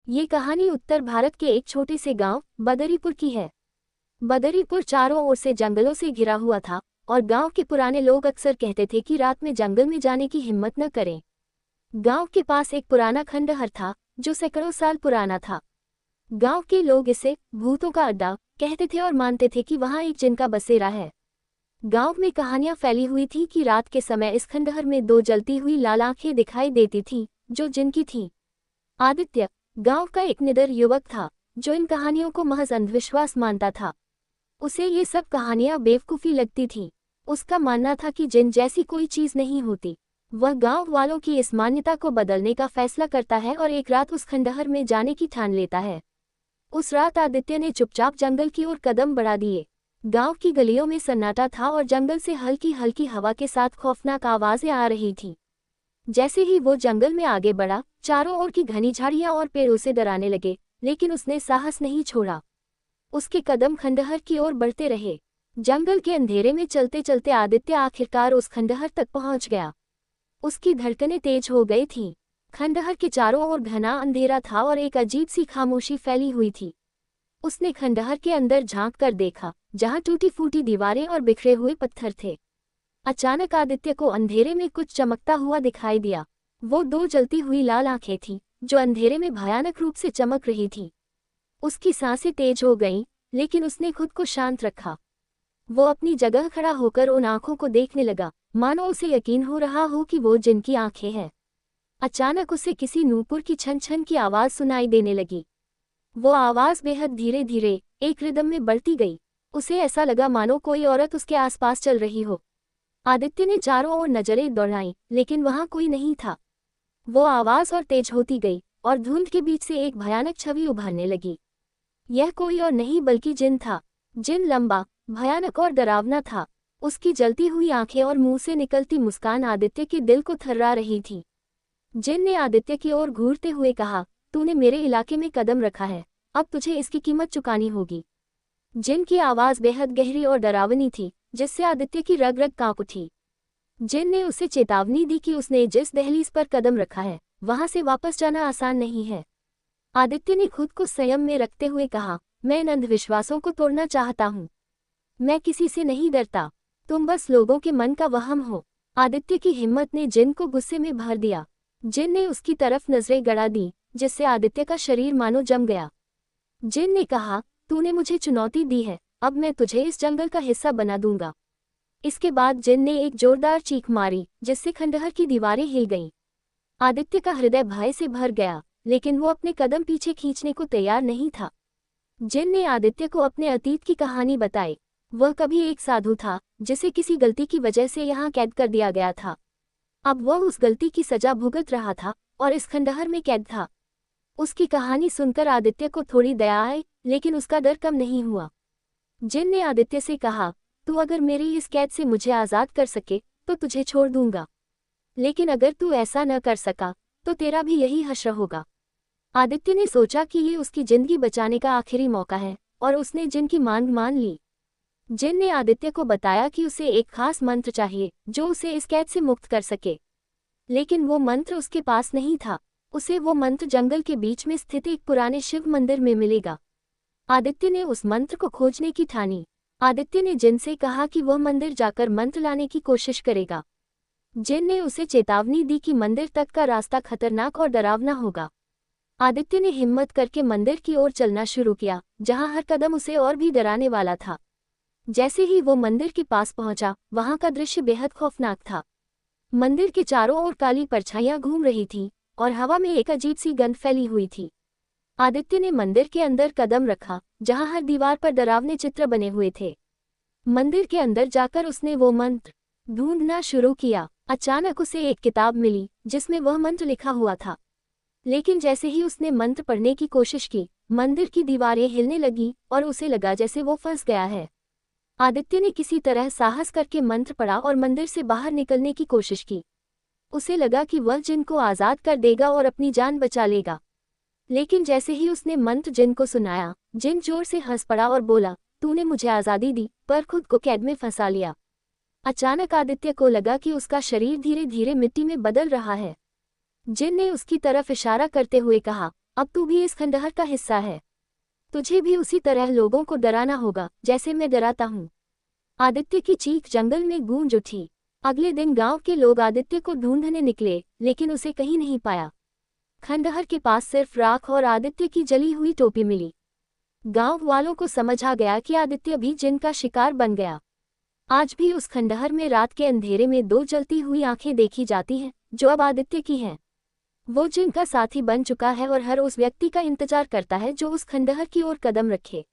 ये कहानी उत्तर भारत के एक छोटे से गांव बदरीपुर की है। बदरीपुर चारों ओर से जंगलों से घिरा हुआ था और गांव के पुराने लोग अक्सर कहते थे कि रात में जंगल में जाने की हिम्मत न करें। गांव के पास एक पुराना खंडहर था जो सैकड़ों साल पुराना था। गांव के लोग इसे भूतों का अड्डा कहते थे और मानते थे कि वहां एक जिन का बसेरा है। गांव में कहानियां फैली हुई थी कि रात के समय इस खंडहर में दो जलती हुई लाल आंखें दिखाई देती थीं, जो जिन की थीं। आदित्य गांव का एक निडर युवक था जो इन कहानियों को महज अंधविश्वास मानता था। उसे ये सब कहानियां बेवकूफ़ी लगती थीं। उसका मानना था कि जिन जैसी कोई चीज़ नहीं होती। वह गांव वालों की इस मान्यता को बदलने का फैसला करता है और एक रात उस खंडहर में जाने की ठान लेता है। उस रात आदित्य ने चुपचाप जंगल की ओर कदम बढ़ा दिए। गांव की गलियों में सन्नाटा था और जंगल से हल्की हल्की हवा के साथ खौफनाक आवाज़ें आ रही थीं। जैसे ही वो जंगल में आगे बढ़ा, चारों ओर की घनी झाड़ियां और पेड़ उसे डराने लगे, लेकिन उसने साहस नहीं छोड़ा। उसके कदम खंडहर की ओर बढ़ते रहे। जंगल के अंधेरे में चलते चलते आदित्य आखिरकार उस खंडहर तक पहुंच गया। उसकी धड़कनें तेज हो गई थीं। खंडहर के चारों ओर घना अंधेरा था और एक अजीब सी खामोशी फैली हुई थी। उसने खंडहर के अंदर झांक कर देखा, जहां टूटी फूटी दीवारें और बिखरे हुए पत्थर थे। अचानक आदित्य को अंधेरे में कुछ चमकता हुआ दिखाई दिया। वो दो जलती हुई लाल आंखें थीं, जो अंधेरे में भयानक रूप से चमक रही थीं। उसकी सांसें तेज हो गईं, लेकिन उसने खुद को शांत रखा। वो अपनी जगह खड़ा होकर उन आंखों को देखने लगा, मानो उसे यकीन हो रहा हो कि वो जिनकी आंखें हैं। अचानक उसे किसी नूपुर की छन छन की आवाज़ सुनाई देने लगी। वो आवाज़ बेहद धीरे धीरे एक रिदम में बढ़ती गई। उसे ऐसा लगा मानो कोई औरत उसके आसपास चल रही हो। आदित्य ने चारों ओर नजरें दौड़ाईं, लेकिन वहां कोई नहीं था। वो आवाज़ और तेज होती गई और धुंध के बीच से एक भयानक छवि उभरने लगी। यह कोई और नहीं बल्कि जिन था। जिन लंबा, भयानक और डरावना था। उसकी जलती हुई आंखें और मुंह से निकलती मुस्कान आदित्य के दिल को थर्रा रही थी। जिन ने आदित्य की ओर घूरते हुए कहा, तूने मेरे इलाके में कदम रखा है, अब तुझे इसकी कीमत चुकानी होगी। जिन की आवाज़ बेहद गहरी और डरावनी थी, जिससे आदित्य की रग रग कांप उठी। जिन ने उसे चेतावनी दी कि उसने जिस दहलीज पर कदम रखा है, वहां से वापस जाना आसान नहीं है। आदित्य ने खुद को संयम में रखते हुए कहा, मैं इन अंधविश्वासों को तोड़ना चाहता हूँ। मैं किसी से नहीं डरता, तुम बस लोगों के मन का वहम हो। आदित्य की हिम्मत ने जिन को गुस्से में भर दिया। जिन ने उसकी तरफ नजरें गड़ा दी, जिससे आदित्य का शरीर मानो जम गया। जिन ने कहा, तूने मुझे चुनौती दी है, अब मैं तुझे इस जंगल का हिस्सा बना दूंगा। इसके बाद जिन ने एक जोरदार चीख मारी, जिससे खंडहर की दीवारें हिल गईं। आदित्य का हृदय भय से भर गया, लेकिन वो अपने कदम पीछे खींचने को तैयार नहीं था। जिन ने आदित्य को अपने अतीत की कहानी बताई। वह कभी एक साधु था, जिसे किसी गलती की वजह से यहाँ कैद कर दिया गया था। अब वह उस गलती की सजा भुगत रहा था और इस खंडहर में कैद था। उसकी कहानी सुनकर आदित्य को थोड़ी दया आई, लेकिन उसका डर कम नहीं हुआ। जिन ने आदित्य से कहा, तू अगर मेरी इस कैद से मुझे आज़ाद कर सके तो तुझे छोड़ दूंगा, लेकिन अगर तू ऐसा न कर सका तो तेरा भी यही हश्र होगा। आदित्य ने सोचा कि ये उसकी जिंदगी बचाने का आखिरी मौका है और उसने जिन की मांग मान ली। जिन ने आदित्य को बताया कि उसे एक खास मंत्र चाहिए जो उसे इस कैद से मुक्त कर सके, लेकिन वो मंत्र उसके पास नहीं था। उसे वो मंत्र जंगल के बीच में स्थित एक पुराने शिव मंदिर में मिलेगा। आदित्य ने उस मंत्र को खोजने की ठानी। आदित्य ने जिन से कहा कि वह मंदिर जाकर मंत्र लाने की कोशिश करेगा। जिन ने उसे चेतावनी दी कि मंदिर तक का रास्ता खतरनाक और डरावना होगा। आदित्य ने हिम्मत करके मंदिर की ओर चलना शुरू किया, जहां हर कदम उसे और भी डराने वाला था। जैसे ही वो मंदिर के पास पहुंचा, वहां का दृश्य बेहद खौफनाक था। मंदिर के चारों ओर काली परछाइयां घूम रही थीं और हवा में एक अजीब सी गंध फैली हुई थी। आदित्य ने मंदिर के अंदर कदम रखा, जहां हर दीवार पर डरावने चित्र बने हुए थे। मंदिर के अंदर जाकर उसने वो मंत्र ढूंढना शुरू किया। अचानक उसे एक किताब मिली, जिसमें वह मंत्र लिखा हुआ था। लेकिन जैसे ही उसने मंत्र पढ़ने की कोशिश की, मंदिर की दीवारें हिलने लगी और उसे लगा जैसे वो फंस गया है। आदित्य ने किसी तरह साहस करके मंत्र पढ़ा और मंदिर से बाहर निकलने की कोशिश की। उसे लगा कि वह जिन को आज़ाद कर देगा और अपनी जान बचा लेगा। लेकिन जैसे ही उसने मंत्र जिन को सुनाया, जिन जोर से हंस पड़ा और बोला, तूने मुझे आज़ादी दी पर खुद को कैद में फंसा लिया। अचानक आदित्य को लगा कि उसका शरीर धीरे धीरे मिट्टी में बदल रहा है। जिन ने उसकी तरफ इशारा करते हुए कहा, अब तू भी इस खंडहर का हिस्सा है। तुझे भी उसी तरह लोगों को डराना होगा जैसे मैं डराता हूँ। आदित्य की चीख जंगल में गूंज उठी। अगले दिन गांव के लोग आदित्य को ढूंढने निकले, लेकिन उसे कहीं नहीं पाया। खंडहर के पास सिर्फ राख और आदित्य की जली हुई टोपी मिली। गांव वालों को समझ आ गया कि आदित्य भी जिन का शिकार बन गया। आज भी उस खंडहर में रात के अंधेरे में दो जलती हुई आंखें देखी जाती हैं, जो अब आदित्य की हैं। वो जिन का साथी बन चुका है और हर उस व्यक्ति का इंतजार करता है जो उस खंडहर की ओर कदम रखे।